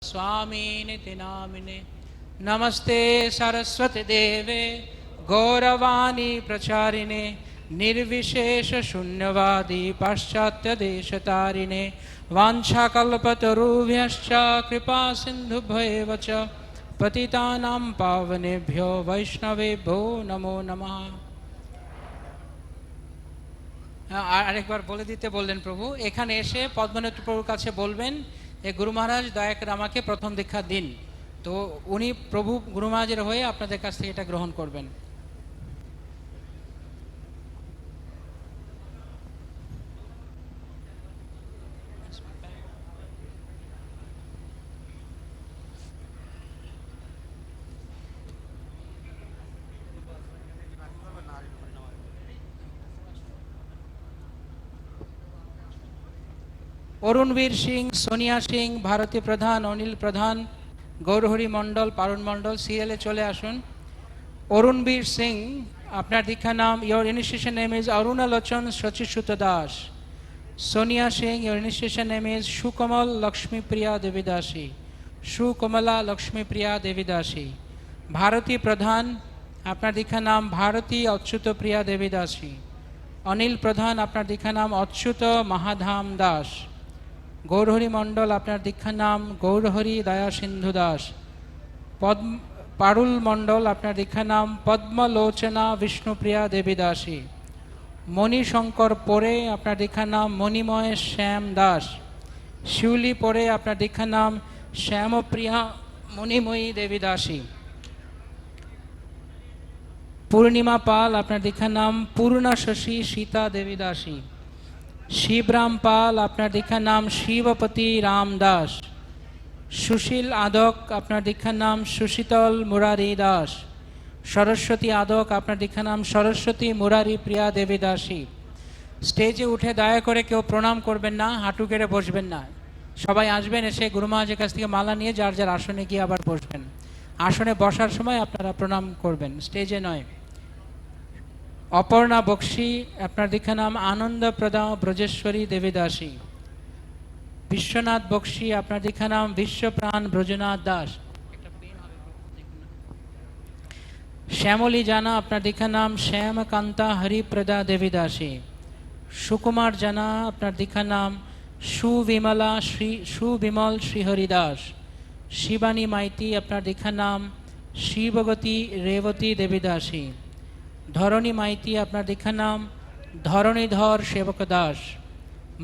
स्वामीनिति नामिने। नमस्ते सरस्वती देवे गौरवाणी प्रचारिणे निर्विशेष शून्यवादी पाश्चात्य देशतारिणे वाञ्छाकल्पतरुभ्यश्च कृपा सिन्धुभ्येव च पतितानां पावनेभ्यो वैष्णवेभ्यो नमो नमः। আরেকবার বলে দিতে বললেন প্রভু। এখানে এসে পদ্মনাথ প্রভুর কাছে বলবেন যে গুরু মহারাজ দয়া করে আমাকে প্রথম দীক্ষা দিন। তো উনি প্রভু গুরু মহারাজের হয়ে আপনাদের কাছ থেকে এটা গ্রহণ করবেন। অরুণবীর সিং, সোনিয়া সিং, ভারতী প্রধান, অনিল প্রধান, গৌরহরি মণ্ডল, পারুণ মণ্ডল সিরিয়ালে চলে আসুন। অরুণবীর সিং, আপনার দীক্ষা নাম, your initiation name is Arunalochan Sachisuta Das. Sonia Singh, your initiation name is Sukomal Lakshmipriya Debidasi, Sukomala Lakshmipriya Debidasi. Bharati Pradhan, আপনার দীক্ষা নাম ভারতী অচ্যুত প্রিয়া দেবীদাসী। অনিল প্রধান, আপনার দীক্ষা নাম অচ্যুত মহাধাম দাস। গৌরহরি মণ্ডল, আপনার দীক্ষা নাম গৌরহরি দয়া সিন্ধু দাস। পারুল মণ্ডল, আপনার দীক্ষা নাম পদ্মলোচনা বিষ্ণুপ্রিয়া দেবীদাসী। মণিশঙ্কর পরে, আপনার দীক্ষা নাম মণিময় শ্যাম দাস। শিউলি পরে, আপনার দীক্ষা নাম শ্যামপ্রিয়া মণিময়ী দেবীদাসী। পূর্ণিমা পাল, আপনার দীক্ষা নাম পূর্ণা শশী সীতা দেবীদাসী। শিবরাম পাল, আপনার দীক্ষা নাম শিবপতি রাম দাস। সুশীল আদক, আপনার দীক্ষার নাম সুশীতল মুরারি দাস। সরস্বতী আদক, আপনার দীক্ষার নাম সরস্বতী মুরারি প্রিয়া দেবীদাসী। স্টেজে উঠে দয়া করে কেউ প্রণাম করবেন না, হাঁটু গেড়ে বসবেন না। সবাই আসবেন, এসে গুরু মহারাজের কাছ থেকে মালা নিয়ে যার যার আসনে গিয়ে আবার বসবেন। আসনে বসার সময় আপনারা প্রণাম করবেন, স্টেজে নয়। অপর্ণা বক্সি, আপনার দীক্ষা নাম আনন্দপ্রদা ব্রজেশ্বরী দেবীদাসী। বিশ্বনাথ বক্সি, আপনার দীক্ষা নাম বিশ্বপ্রাণ ব্রজনাথ দাস। শ্যামলী জানা, আপনার দীক্ষা নাম শ্যামকান্তা হরিপ্রদা দেবীদাসী। সুকুমার জানা, আপনার দীক্ষা নাম সুবিমল শ্রীহরিদাস। শিবানী মাইতি, আপনার দীক্ষা নাম শিবগতি রেবতী দেবীদাসী। ধরণী মাইতি, আপনার দীক্ষা নাম ধরণীধর সেবক দাস।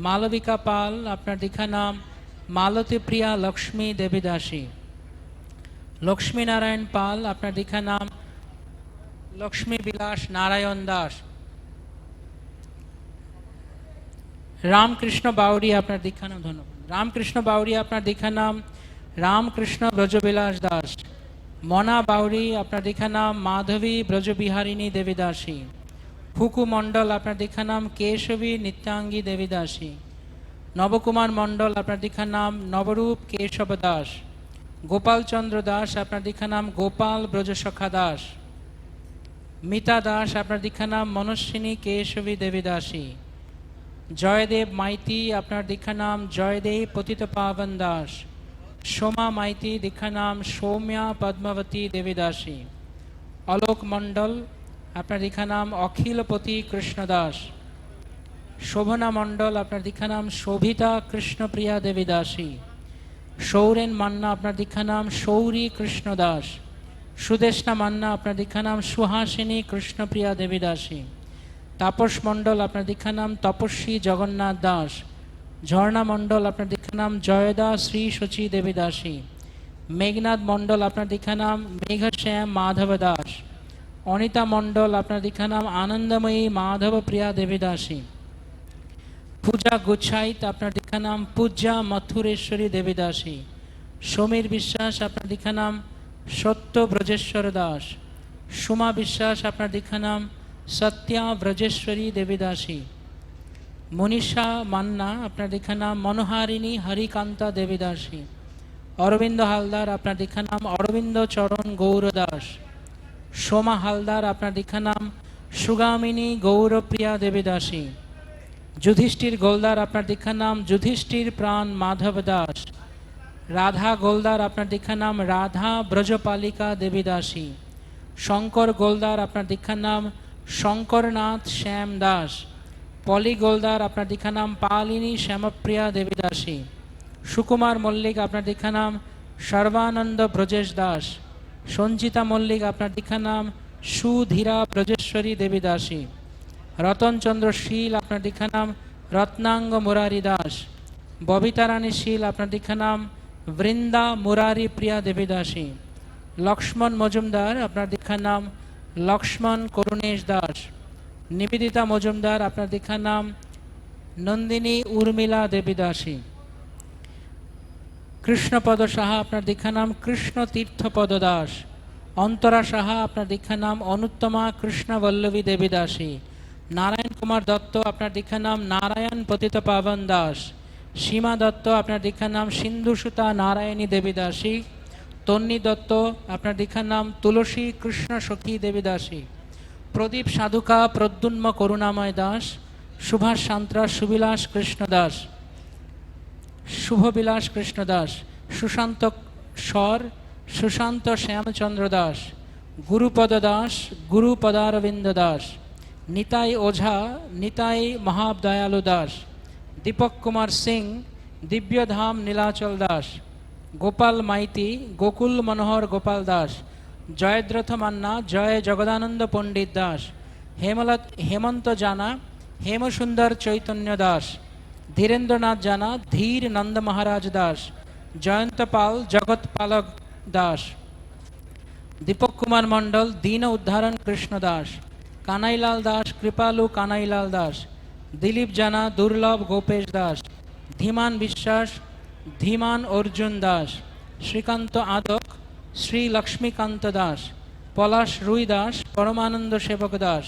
মালবিকা পাল, আপনার দীক্ষা নাম মালতীপ্রিয়া লক্ষ্মী দেবীদাসী। লক্ষ্মীনারায়ণ পাল, আপনার দীক্ষা নাম লক্ষ্মী বিলাস নারায়ণ দাস। রামকৃষ্ণ বাউরি, আপনার দীক্ষা নাম, ধন্যবাদ, রামকৃষ্ণ বাউরি, আপনার দীক্ষা নাম রামকৃষ্ণ ব্রজবিলাস দাস। মনা বাউরি, আপনার দীক্ষা নাম মাধবী ব্রজবিহারিণী দেবীদাসী। ফুকু মণ্ডল, আপনার দীক্ষা নাম কেশবী নিত্যাঙ্গী দেবীদাসী। নবকুমার মণ্ডল, আপনার দীক্ষা নাম নবরূপ কেশব দাস। গোপাল চন্দ্র দাস, আপনার দীক্ষা নাম গোপাল ব্রজসখা দাস। মিতা দাস, আপনার দীক্ষা নাম মনস্বিনী কেশবী দেবীদাসী। জয়দেব মাইতি, আপনার দীক্ষা নাম জয়দেব পতিত পাবন দাস। সোমা মাইতি, দীক্ষা নাম সৌম্যা পদ্মাবতী দেবীদাসী। অলোক মণ্ডল, আপনার দীক্ষা নাম অখিলপতি কৃষ্ণ দাস। শোভনা মণ্ডল, আপনার দীক্ষা নাম শোভিতা কৃষ্ণপ্রিয়া দেবীদাসী। সৌরেন মান্না, আপনার দীক্ষা নাম সৌরী কৃষ্ণ দাস। সুদেষ্ণা মান্না, আপনার দীক্ষা নাম সুহাসিনী কৃষ্ণপ্রিয়া দেবীদাসী। তাপস মণ্ডল, আপনার দীক্ষা নাম তপস্বী জগন্নাথ দাস। ঝর্ণা মণ্ডল, আপনার দীক্ষা নাম জয়দা শ্রী শচী দেবীদাসী। মেঘনাথ মণ্ডল, আপনার দীক্ষা নাম মেঘশ্যাম মাধব দাস। অনিতা মণ্ডল, আপনার দীক্ষা নাম আনন্দময়ী মাধব প্রিয়া দেবীদাসী। পূজা গুচ্ছাইত, আপনার দীক্ষা নাম পূজ্যা মথুরেশ্বরী দেবীদাসী। সমীর বিশ্বাস, আপনার দীক্ষা নাম সত্য ব্রজেশ্বর দাস। সুমা বিশ্বাস, আপনার দীক্ষা নাম সত্যা ব্রজেশ্বরী দেবীদাসী। মনীষা মান্না, আপনার দীক্ষা নাম মনোহারিণী হরিকান্তা দেবীদাসী। অরবিন্দ হালদার, আপনার দীক্ষা নাম অরবিন্দ চরণ গৌর দাস। সোমা হালদার, আপনার দীক্ষা নাম সুগামিনী গৌরপ্রিয়া দেবীদাসী। যুধিষ্ঠির গোলদার, আপনার দীক্ষা নাম যুধিষ্ঠির প্রাণ মাধব দাস। রাধা গোলদার, আপনার দীক্ষার নাম রাধা ব্রজপালিকা দেবী দাসী। শঙ্কর গোলদার, আপনার দীক্ষার নাম শঙ্করনাথ শ্যাম দাস। পলি গোলদার, আপনার দীক্ষার নাম পালিনী শ্যামপ্রিয়া দেবী দাসী। সুকুমার মল্লিক, আপনার দীক্ষার নাম সর্বানন্দ ব্রজেশ দাস। সঞ্চিতা মল্লিক, আপনার দীক্ষার নাম সুধীরা ব্রজেশ্বরী দেবী দাসী। রতনচন্দ্র শীল, আপনার দীক্ষার নাম রত্নাঙ্গ মুরারি দাস। ববিতা রানী শীল, আপনার দীক্ষার নাম বৃন্দা মুরারি প্রিয়া দেবী দাসী। লক্ষ্মণ মজুমদার, আপনার দীক্ষার নাম লক্ষ্মণ করুণেশ দাস। নিবেদিতা মজুমদার, আপনার দীক্ষার নাম নন্দিনী উর্মিলা দেবী দাসী। কৃষ্ণপদ সাহা, আপনার দীক্ষার নাম কৃষ্ণ তীর্থপদ দাস। অন্তরা সাহা, আপনার দীক্ষার নাম অনুত্তমা কৃষ্ণবল্লভী দেবী দাসী। নারায়ণ কুমার দত্ত, আপনার দীক্ষার নাম নারায়ণ পতিত পাবন দাস। সীমা দত্ত, আপনার দীক্ষার নাম সিন্ধুসুতা নারায়ণী দেবী দাসী। তন্নি দত্ত, আপনার দীক্ষার নাম তুলসী কৃষ্ণ সখী দেবী দাসী। প্রদীপ সাধুকা প্রদ্যুন্ম করুণাময় দাস। সুভাষ সান্ত্রা সুবিলাস কৃষ্ণ দাস, শুভবিলাস কৃষ্ণ দাস। সুশান্ত স্বর, সুশান্ত শ্যামচন্দ্র দাস। গুরুপদ দাস, গুরুপদারবিন্দ দাস। নিতাই ওঝা, নিতাই মহাদয়ালু দাস। দীপক কুমার সিং, দিব্যধাম নীলাচল দাস। গোপাল মাইতি, গোকুল মনোহর গোপাল দাস। জয়দ্রথ মান্না, জয় জগদানন্দ পণ্ডিত দাস। হেমন্ত জানা, হেমসুন্দর চৈতন্য দাস। ধীরেন্দ্রনাথ জানা, ধীর নন্দ মহারাজ দাস। জয়ন্ত পাল, জগৎ পালক দাস। দীপক কুমার মণ্ডল, দীন উদ্ধারণ কৃষ্ণ দাস। কানাইলাল দাস, কৃপালু কানাইলাল দাস। দিলীপ জানা, দুর্লভ গোপেশ দাস। ধীমান বিশ্বাস, ধীমান অর্জুন দাস। শ্রীকান্ত আদক, শ্রী লক্ষ্মীকান্ত দাস। পলাশ রুই দাস, পরমানন্দ সেবক দাস।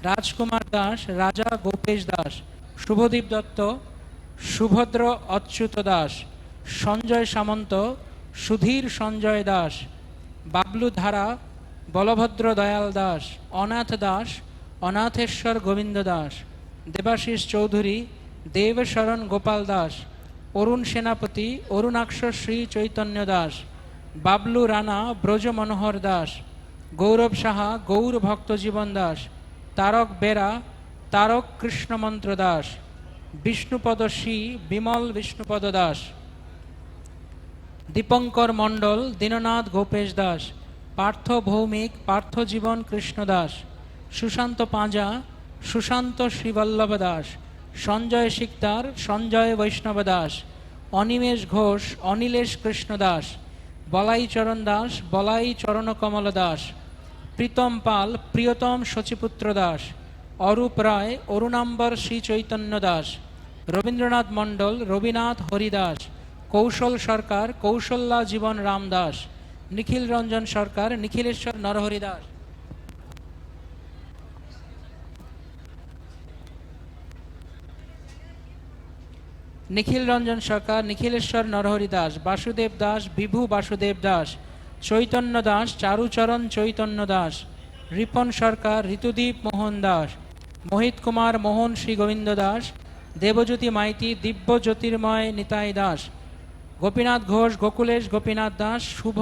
রাজকুমার দাস, রাজা গোপেশ দাস। শুভদীপ দত্ত, সুভদ্র অচ্যুত দাস। সঞ্জয় সামন্ত, সুধীর সঞ্জয় দাস। বাবলু ধারা, বলভদ্র দয়াল দাস। অনাথ দাস, অনাথেশ্বর গোবিন্দ দাস। দেবাশিস চৌধুরী, দেবশরণ গোপাল দাস। অরুণ সেনাপতি, অরুণাক্ষ শ্রী চৈতন্য দাস। বাবলু রানা, ব্রজ মনোহর দাস। গৌরব সাহা, গৌর ভক্তজীবন দাস। তারক বেরা, তারক কৃষ্ণমন্ত্র দাস। বিষ্ণুপদ সি, বিমল বিষ্ণুপদ দাস। দীপঙ্কর মণ্ডল, দীননাথ গোপেশ দাস। পার্থ ভৌমিক, পার্থজীবন কৃষ্ণ দাস। সুশান্ত পাঁজা, সুশান্ত শ্রীবল্লভ দাস। সঞ্জয় শিকদার, সঞ্জয় বৈষ্ণব দাস। অনিমেষ ঘোষ, অনিলেশ কৃষ্ণ দাস। বলাই চরণ দাস, বলাই চরণকমল দাস। প্রীতম পাল, প্রিয়তম শচীপুত্র দাস। অরূপ রায়, অরুণাম্বর শ্রী চৈতন্য দাস। রবীন্দ্রনাথ মণ্ডল, রবিনাথ হরিদাস। কৌশল সরকার, কৌশল্যা জীবন রাম দাস। নিখিল রঞ্জন সরকার, নিখিলেশ্বর নরহরি দাস। নিখিল রঞ্জন সরকার, নিখিলেশ্বর নরহরি দাস। বাসুদেব দাস, বিভু বাসুদেব দাস। চৈতন্য দাস, চারুচরণ চৈতন্য দাস। রিপন সরকার, ঋতুদীপ মোহন দাস। মোহিত কুমার, মোহন শ্রী গোবিন্দ দাস। দেবজ্যোতি মাইতি, দিব্য জ্যোতির্ময় নিতাই দাস। গোপীনাথ ঘোষ, গোকুলেশ গোপীনাথ দাস। শুভ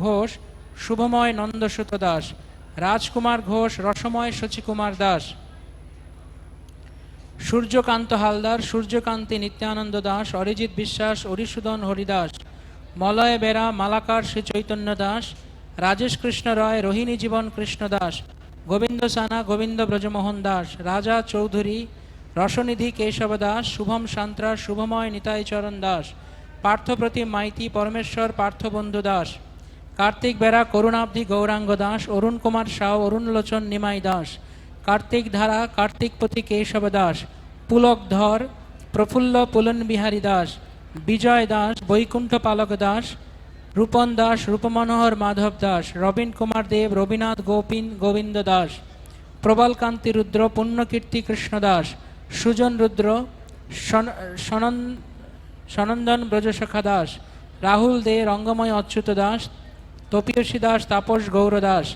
ঘোষ, শুভময় নন্দসুত দাস। রাজকুমার ঘোষ, রসময় শচীকুমার দাস। সূর্যকান্ত হালদার, সূর্যকান্তি নিত্যানন্দ দাস। অরিজিৎ বিশ্বাস, অরিসুদন হরিদাস। মলয় বেরা, মালাকার শ্রী চৈতন্য দাস। রাজেশ কৃষ্ণ রায়, রোহিণী জীবন কৃষ্ণ দাস। গোবিন্দ সানা, গোবিন্দ ব্রজমোহন দাস। রাজা চৌধুরী, রসনিধি কেশব দাস। শুভম সান্ত্রা, শুভময় নিতাই চরণ দাস। পার্থপ্রতিম মাইতি, পরমেশ্বর পার্থবন্ধু দাস। কার্তিক বেরা, করুণাব্ধি গৌরাঙ্গ দাস। অরুণ কুমার সাউ, অরুণলোচন নিমাই দাস। কার্তিক ধারা, কার্তিকপতি কেশব দাস। পুলক ধর, প্রফুল্ল পুলন বিহারী দাস। বিজয় দাস, বৈকুণ্ঠ পালক দাস। রূপন দাস, রূপমনোহর মাধব দাস। রবীন কুমার দেব, রবীনাথ গোবিন্দ দাস। প্রবলকান্তি রুদ্র, পুণ্যকীর্তি কৃষ্ণ দাস। সুজন রুদ্র, সনন্দন ব্রজসখা দাস। রাহুল দে, রঙ্গময় অচ্যুত দাস। তপীয়সী দাস, তাপস গৌর দাস।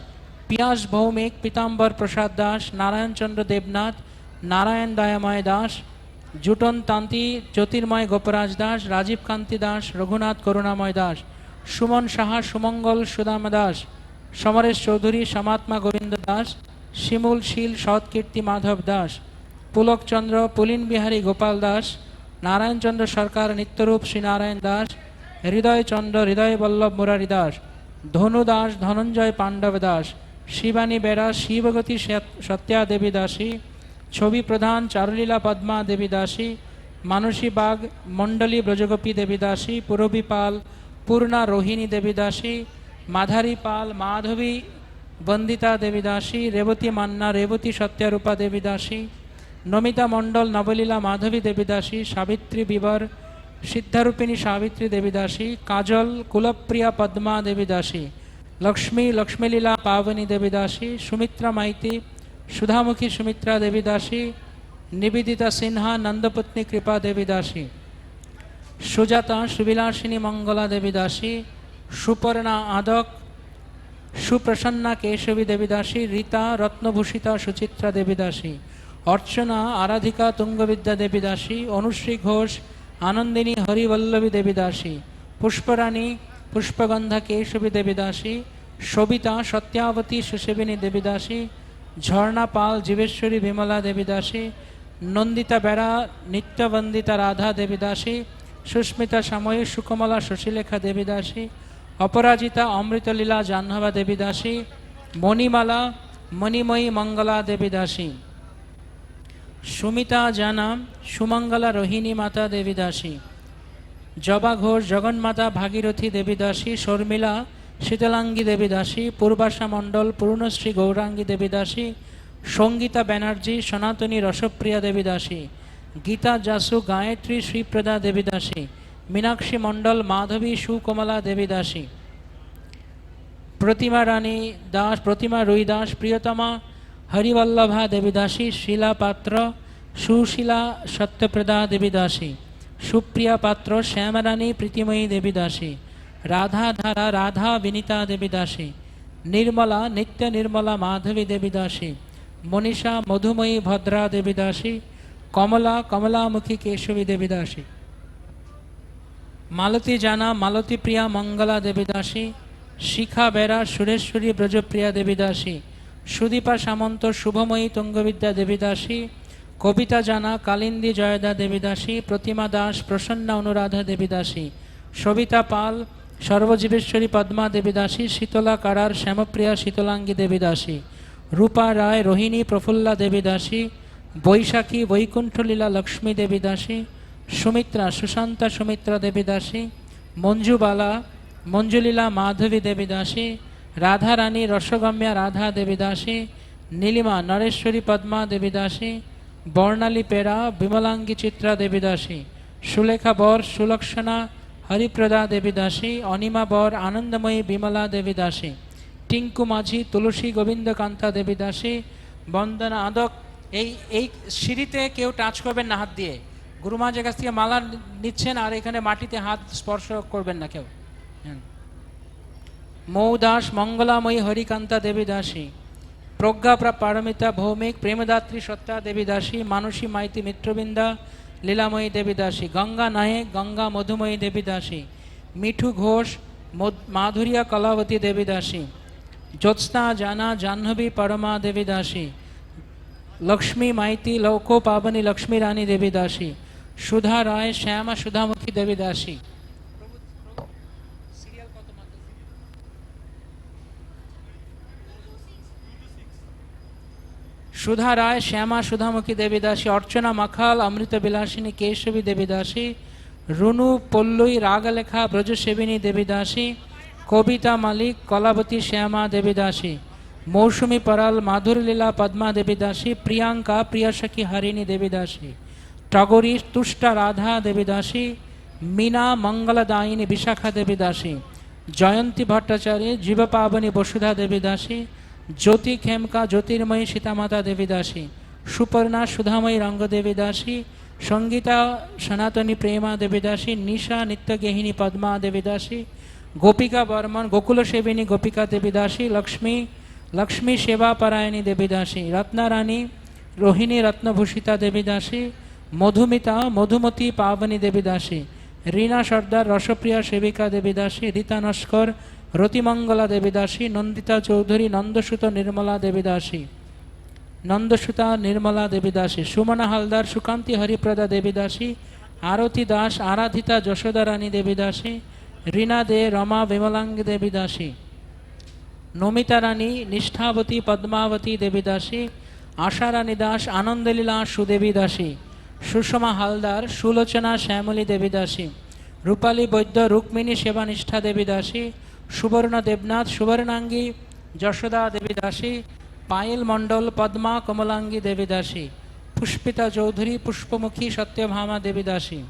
পিয়াস ভৌমিক, পীতাম্বর প্রসাদ দাস। নারায়ণচন্দ্র দেবনাথ, নারায়ণ দয়াময় দাস। জুটন তান্তি জ্যোতির্ময় গোপরাজ দাস, রাজীব কান্তি দাস, রঘুনাথ করুণাময় দাস, সুমন সাহা, সুমঙ্গল সুদাম দাস, সমরেশ চৌধুরী, শ্যামাত্মা গোবিন্দ দাস, শিমুল শীল, সৎকীর্তি মাধব দাস, পুলকচন্দ্র, পুলিন বিহারী গোপাল দাস, নারায়ণচন্দ্র সরকার, নিত্যরূপ শ্রীনারায়ণ দাস, হৃদয়চন্দ্র, হৃদয় বল্লভ মুরারি দাস, ধনু দাস, ধনঞ্জয় পাণ্ডব দাস, শিবানী বেরা, শিবগতী সত্যা দেবী দাসী, ছবি প্রধান, চারুলীলা পদ্মা দেবী দাসী, মানসী বাগ, মণ্ডলী ব্রজগোপী দেবী দাসী, পুরবী পাল, পূর্ণা রোহিণী দেবী দাসী, মাধারী পাল, মাধবী বন্দিতা দেবী দাসী, রেবতী মান্না, রেবতী সত্যারূপা দেবী দাসী, নমিতা মণ্ডল, নবলীলা মাধবী দেবী দাসী, সাবিত্রী বিবর, সিদ্ধারূপিণী সাবিত্রী দেবী দাসী, কাজল, কুলপ্রিয়া পদ্মা দেবী দাসী, লক্ষ্মী, লক্ষ্মীলীলা পাবনী দেবী দাসী, সুমিত্রা মাইতি, সুধামুখী সুমিত্রা দেবী দাসী, নিবেদিতা সিনহা, নন্দপত্নী কৃপা দেবী দাসী, সুজাতা, সুবিলাসিনী মঙ্গলা দেবী দাসী, সুপর্ণা আদক, সুপ্রসন্না কেশবী দেবী দাসী, রীতা, রত্নভূষিতা সুচিত্রা দেবী দাসী, অর্চনা, আরাধিকা তুঙ্গবিদ্যা দেবী দাসী, অনুশ্রী ঘোষ, আনন্দিনী হরিবল্লভী দেবী দাসী, পুষ্পরানী, পুষ্পগন্ধা কেশবী দেবী দাসী, সবিতা, সত্যাবতী সুসেবিনী দেবী দাসী, ঝর্ণা পাল, জীবেশ্বরী বিমলা দেবী দাসী, নন্দিতা বেড়া, নিত্যবন্দিতা রাধা দেবী দাসী, সুস্মিতা সাময়ী, সুকমলা শশীলেখা দেবী দাসী, অপরাজিতা, অমৃতলীলা জাহ্নবা দেবী দাসী, মণিমালা, মণিময়ী মঙ্গলা দেবী দাসী, সুমিতা জানা, সুমঙ্গলা রোহিণী মাতা দেবী দাসী, জবা ঘোষ, জগন্মাতা ভাগীরথী দেবী দাসী, শর্মিলা, শীতলাঙ্গী দেবী দাসী, পূর্বাশা মণ্ডল, পূর্ণশ্রী গৌরাঙ্গী দেবী দাসী, সঙ্গীতা ব্যানার্জি, সনাতনী রসপ্রিয়া দেবী দাসী, গীতা যাসু, গায়ত্রী শ্রীপ্রদা দেবী দাসী, মীনাক্ষী মণ্ডল, মাধবী সুকমলা দেবী দাসী, প্রতিমা রানী দাস, প্রতিমা রুই দাস, প্রিয়তমা হরিবল্লভা দেবী দাসী, শিলা পাত্র, সুশীলা সত্যপ্রদা দেবী দাসী, সুপ্রিয়া পাত্র, শ্যামরানী প্রীতিময়ী দেবী দাসী, রাধা ধারা, রাধা বিনীতা দেবী দাসী, নির্মলা, নিত্য নির্মলা মাধবী দেবী দাসী, মনীষা, মধুময়ী ভদ্রা দেবী দাসী, কমলা, কমলামুখী কেশবী দেবী দাসী, মালতী জানা, মালতী প্রিয়া মঙ্গলা দেবী দাসী, শিখা বেরা, সুরেশ্বরী ব্রজপ্রিয়া দেবী দাসী, সুদীপা সামন্ত, শুভময়ী তুঙ্গবিদ্যা দেবী দাসী, কবিতা জানা, কালিন্দী জয়দা দেবী দাসী, প্রতিমা দাস, প্রসন্না অনুরাধা দেবী দাসী, সবিতা পাল, সর্বজীবেশ্বরী পদ্মা দেবী দাসী, শীতলা কারার, শ্যামপ্রিয়া শীতলাঙ্গী দেবী দাসী, রূপা রায়, রোহিণী প্রফুল্লা দেবী দাসী, বৈশাখী, বৈকুণ্ঠলীলা লক্ষ্মী দেবী দাসী, সুমিত্রা, সুশান্তা সুমিত্রা দেবী দাসী, মঞ্জুবালা, মঞ্জুলীলা মাধবী দেবী দাসী, রাধা রানী, রসগম্যা রাধা দেবী দাসী, নীলিমা, নরেশ্বরী পদ্মা দেবী দাসী, বর্ণালী পেরা, বিমলাঙ্গী চিত্রা দেবী দাসী, সুলেখা বর, সুলক্ষণা হরিপ্রদা দেবী দাসী, অনিমা বর, আনন্দময়ী বিমলা দেবী দাসী, টিঙ্কু মাঝি, তুলসী গোবিন্দকান্তা দেবী দাসী, বন্দনা আদক। এই সিঁড়িতে কেউ টাচ করবেন না হাত দিয়ে, গুরুমাজের কাছ থেকে মালা নিচ্ছেন, আর এখানে মাটিতে হাত স্পর্শ করবেন না কেউ। মৌ দাস, মঙ্গলাময়ী হরিকান্তা দেবী দাসী, প্রজ্ঞা পারমিতা ভৌমিক, প্রেমদাত্রী সত্তা দেবী দাসী, মানসী মাইতি মিত্রবৃন্দা লীলাময়ী দেবী দাসী, গঙ্গা নায়েক, গঙ্গা মধুময়ী দেবী দাসী, মিঠু ঘোষ, মাধুরিয়া কলাবতী দেবী দাসী, জ্যোৎস্না জানা, জাহ্নবী পরমা দেবী দাসী, লক্ষ্মী মাইতি, লৌক পাবনী লক্ষ্মী রানী দেবী দাসী, সুধা রায়, শ্যামা সুধামুখী দেবী দাসী, সুধা রায়, শ্যামা সুধামুখী দেবী দাসী, অর্চনা মাখাল, অমৃত বিলাসিনী কেশবী দেবী দাসী, রুনু পল্লুই, রাগলেখা ব্রজসেবিনী দেবী দাসী, কবিতা মালিক, কলাবতী শ্যামা দেবী দাসী, মৌসুমী পরাল, মাধুরলীলা পদ্মা দেবী দাসী, প্রিয়াঙ্কা, প্রিয়াসখী হারিণী দেবী দাসী, টগরী, তুষ্টা রাধা দেবী দাসী, মীনা, মঙ্গলদায়িনী বিশাখা দেবী দাসী, জয়ন্তী ভট্টাচার্য, জীবপাবনী বসুধা দেবী দাসী, জ্যোতি খেমকা, জ্যোতির্ময়ী সীতামাতা দেবী দাসী, সুপর্ণা, সুধাময়ী রঙ্গদেবী দাসী, সঙ্গীতা, সনাতনী প্রেমা দেবী দাসী, নিশা, নিত্যগেহিনী পদ্মা দেবী দাসী, গোপিকা বর্মন, গোকুল সেবিনী গোপিকা দেবী দাসী, লক্ষ্মী, লক্ষ্মী সেবা পরায়ণী দেবী দাসী, রত্নারানী, রোহিণী রত্নভূষিতা দেবী দাসী, মধুমিতা মধুমতি পাবনী দেবী দাসী, রীনা সর্দার রসপ্রিয়া সেবিকা দেবী দাসী, রীতা নস্কর রতিমঙ্গলা দেবী দাসী, নন্দিতা চৌধুরী নন্দসুত নির্মলা দেবী দাসী, নন্দসুতা নির্মলা দেবী দাসী, সুমনা হালদার সুকান্তি হরিপ্রদা দেবী দাসী, আরতি দাস আরাধিতা যশোদা রানী দেবী দাসী, রীনা দে রমা বিমলাঙ্গী দেবী দাসী, নমিতা রানী নিষ্ঠাবতী পদ্মাবতী দেবী দাসী, আশা রানী দাস আনন্দলীলা সুদেবী দাসী, সুষমা হালদার সুলোচনা শ্যামলী দেবী দাসী, রূপালী বৈদ্য রুক্মিণী সেবানিষ্ঠা দেবী দাসী, সুবর্ণ দেবনাথ সুবর্ণাঙ্গী যশোদা দেবী দাসী, পায়েল মণ্ডল পদ্মা কমলাঙ্গী দেবী দাসী, পুষ্পিতা চৌধুরী পুষ্পমুখী সত্যভামা দেবী দাসী,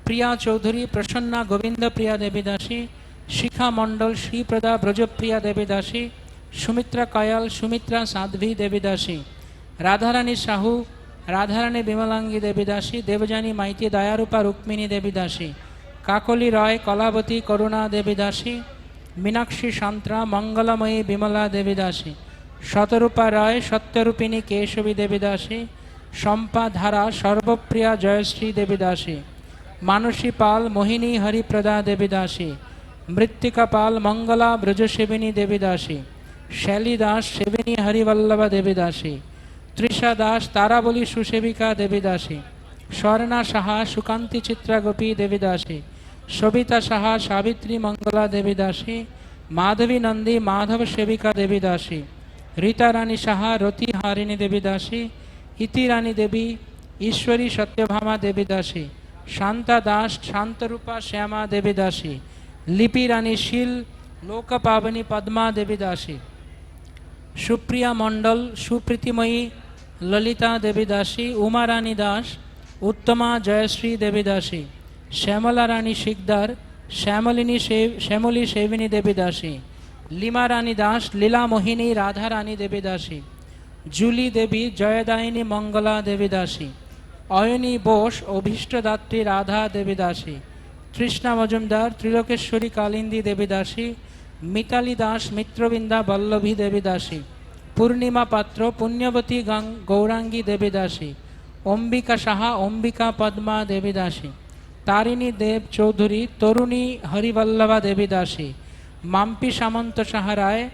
প্রিয়া চৌধুরী প্রসন্না গোবিন্দ প্রিয়া দেবী দাসী, শিখা মণ্ডল শ্রীপ্রদা ব্রজপ্রিয়া দেবী দাসী, সুমিত্রা কয়াল সুমিত্রা সাধ্বী দেবী দাসী, রাধারানী সাহু রাধারানী বিমলাঙ্গী দেবী দাসী, দেবযানী মাইতি দয়ারূপা রুক্মিণী দেবী দাসী, কাকলি রয় কলাবতী করুণা দেবী দাসী, মীনাক্ষী সান্ত্রা মঙ্গলময়ী বিমলা দেবী দাসী, শতরূপা রায় সত্যরূপিণী কেশবী দেবী দাসী, শম্পা ধারা সর্বপ্রিয়া জয়শ্রী দেবী দাসী, মানসী পাল মোহিনী হরিপ্রদা দেবী দাসী, মৃত্তিকা পাল মঙ্গলা ব্রজসেবিনী দেবী দাসী, শৈলী দাস সেবিনী হরিবল্লভা দেবী দাসী, তৃষা দাস তারাবলী সুসেবিকা দেবী দাসী, স্বর্ণা সাহা সুকান্তি চিত্রা গোপী দেবী দাসী, সবিতা সাহা সাবিত্রী মঙ্গলা দেবী দাসী, মাধবী নন্দী মাধব সেবিকা দেবী দাসী, রীতা রানী সাহা রতি হারিণী দেবী দাসী, ইতি রানী দেবী ঈশ্বরী সত্যভামা দেবী দাসী, শান্তা দাস শান্তরূপা শ্যামা দেবী দাসী, লিপি রানী শীল লোকপাবনী পদ্মা দেবী দাসী, সুপ্রিয়া মণ্ডল সুপ্রীতিময়ী ললিতা দেবী দাসী, উমা রানী দাস উত্তমা জয়শ্রী দেবী দাসী, শ্যামলা রানী শিকদার শ্যামলী সেবিনী দেবী দাসী, লিমা রানী দাস লীলা মোহিনী রাধা রানী দেবী দাসী, জুলি দেবী জয়দায়িনী মঙ্গলা দেবী দাসী, অয়নী বোস অভীষ্টদাত্রী রাধা দেবী দাসী, তৃষ্ণা মজুমদার ত্রিলোকেশ্বরী কালিন্দী দেবী দাসী, মিতালি দাস মিত্রবৃন্দা বল্লভী দেবী দাসী, পূর্ণিমা পাত্র পুণ্যবতী গৌরাঙ্গী দেবী দাসী, অম্বিকা সাহা অম্বিকা পদ্মা দেবী দাসী, তারিণী দেব চৌধুরী তরুণী হরিবল্লভা দেবী দাসী, মাম্পি সামন্ত সাহা রায়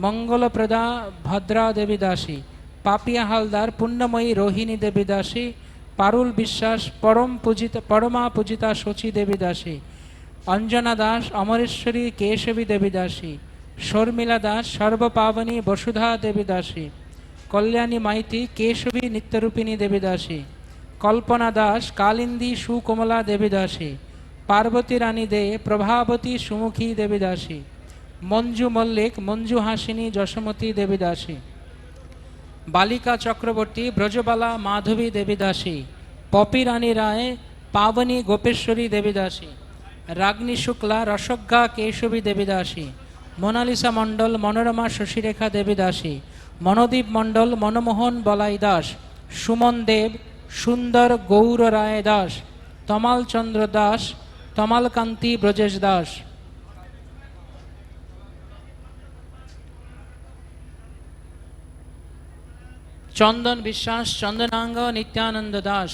মঙ্গলপ্রদা ভদ্রা দেবী দাসী, পাপিয়া হালদার পুণ্যময়ী রোহিণী দেবী দাসী, পারুল বিশ্বাস পরমা পূজিতা শচী দেবী দাসী, অঞ্জনা দাস অমরেশ্বরী কেশবী দেবী দাসী, শর্মিলা দাস সর্বপাবনী বসুধা দেবী দাসী, কল্যাণী মাইতি কেশবী নিত্যরূপিণী দেবী দাসী, কল্পনা দাস কালিন্দী সুকমলা দেবী দাসী, পার্বতী রানী দে প্রভাবতী সুমুখী দেবী দাসী, মঞ্জু মল্লিক মঞ্জু হাসিনী যশোমতী দেবী দাসী, বালিকা চক্রবর্তী ব্রজবালা মাধবী দেবী দাসী, পপি রানী রায় পাবনী গোপেশ্বরী দেবী দাসী, রাগ্নী শুক্লা রসজ্ঞা কেশবী দেবী দাসী, মোনালিসা মণ্ডল মনোরমা শশীরেখা দেবী দাসী, মনোদীপ মণ্ডল মনমোহন বলাই দাস, সুমন দেব সুন্দর গৌর রায় দাস, তমাল চন্দ্র দাস তমালকান্তি ব্রজেশ দাস, চন্দন বিশ্বাস চন্দনাঙ্গ নিত্যানন্দ দাস,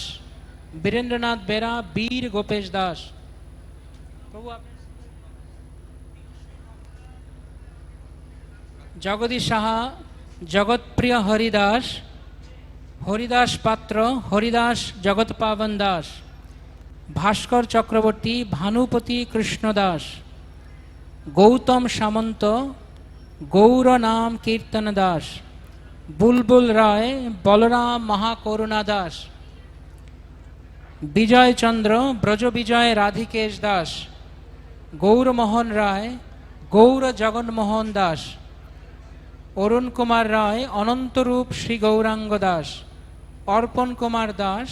বীরেন্দ্রনাথ বেরা বীর গোপেশ দাস, জগদীশ সাহা জগৎপ্রিয় হরিদাস, হরিদাস পাত্র হরিদাস জগৎপাবন দাস, ভাস্কর চক্রবর্তী ভানুপতি কৃষ্ণ দাস, গৌতম সামন্ত গৌর নাম কীর্তন দাস, বুলবুল রায় বলরাম মহাকরুণা দাস, বিজয় চন্দ্র ব্রজবিজয় রাধিকেশ দাস, গৌরমোহন রায় গৌর জগন্মোহন দাস, অরুণ কুমার রায় অনন্তরূপ শ্রী গৌরাঙ্গ দাস, অর্পণ কুমার দাস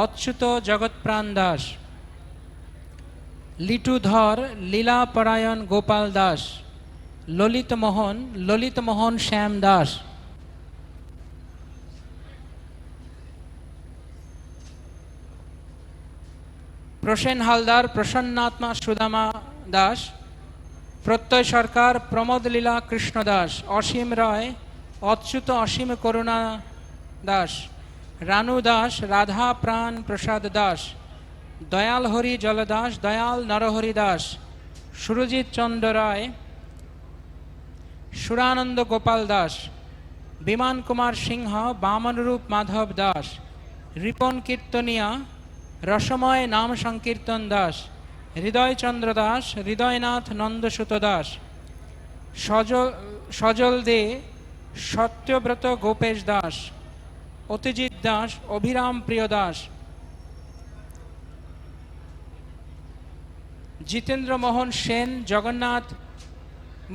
অচ্যুত জগৎপ্রাণ দাস, লিটু ধর লীলাপরায়ণ গোপাল দাস, ললিত মোহন শ্যাম দাস, প্রসেন হালদার প্রসন্নাত্মা সুদামা দাস, প্রত্যয় সরকার প্রমোদ লীলা কৃষ্ণ দাস, অসীম রায় অচ্যুত অসীম করুণা দাস, রানু দাস, রাধা প্রাণ প্রসাদ দাস, দয়াল হরি জলদাস, দয়াল নরহরি দাস, সুরজিৎ চন্দ্র রায়, সুরানন্দ গোপাল দাস, বিমান কুমার সিংহ, বামনরূপ মাধব দাস, রিপন কীর্তনিয়া, রসময় নাম সংকীর্তন দাস, হৃদয়চন্দ্র দাস, হৃদয়নাথ নন্দসুত দাস, সজল দে, সত্যব্রত গোপেশ দাস, অতিজিৎ দাস, অভিরাম প্রিয় দাস, জিতেন্দ্র মোহন সেন, জগন্নাথ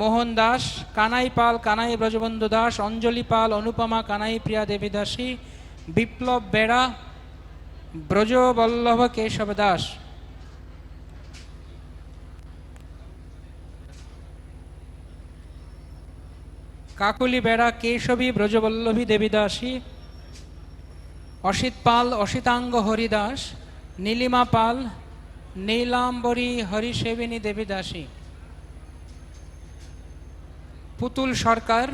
মোহন দাস, কানাই পাল, কানাই ব্রজবন্ধু দাস, অঞ্জলি পাল, অনুপমা, কানাই প্রিয়া দেবী দাসী, বিপ্লব বেড়া, ব্রজবল্লভ কেশব দাস, কাকুলি বেড়া, কেশবী ব্রজবল্লভী দেবী দাসী, অসিত পাল, অসিতাঙ্গ হরিদাস, নীলিমা পাল, নীলাম্বরী হরিসেবিনী দেবী দাসী, পুতুল সরকার,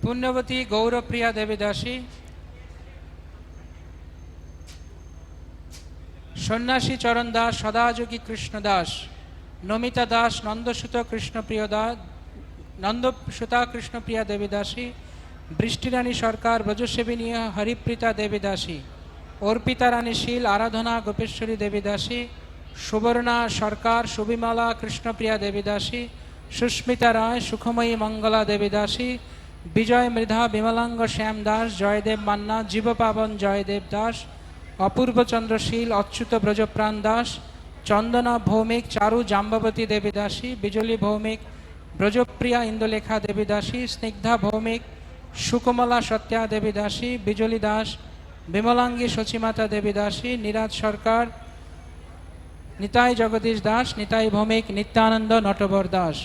পুণ্যবতী গৌরপ্রিয়া দেবী দাসী, সন্ন্যাসী চরণ দাস, সদাযোগী কৃষ্ণ দাস, নমিতা দাস, নন্দসুত কৃষ্ণপ্রিয় দাস, নন্দসুতা কৃষ্ণপ্রিয়া দেবী দাসী, বৃষ্টিরানী সরকার, ব্রজসেবিনী হরিপ্রীতা দেবী দাসী, অর্পিতা রানী শীল, আরাধনা গোপেশ্বরী দেবী দাসী, সুবর্ণা সরকার, সুবিমলা কৃষ্ণপ্রিয়া দেবী দাসী, সুস্মিতা রায়, সুখময়ী মঙ্গলা দেবী দাসী, বিজয় মৃধা, বিমলাঙ্গ শ্যাম দাস, জয়দেব মান্না, জীবপাবন জয়দেব দাস, অপূর্ব চন্দ্রশীল, অচ্যুত ব্রজপ্রাণ দাস, চন্দনা ভৌমিক, চারু জাম্ববতী দেবী দাসী, বিজলী ভৌমিক, ব্রজপ্রিয়া ইন্দুলেখা দেবী দাসী, স্নিগ্ধা ভৌমিক, সুকমলা সত্যা দেবী দাসী, বিজলী দাস, বিমলাঙ্গী সচিমাতা দেবী দাসী, নীরাজ সরকার, নিতাই জগদীশ দাস, নিতাই ভৌমিক, নিত্যানন্দ নটবর দাস।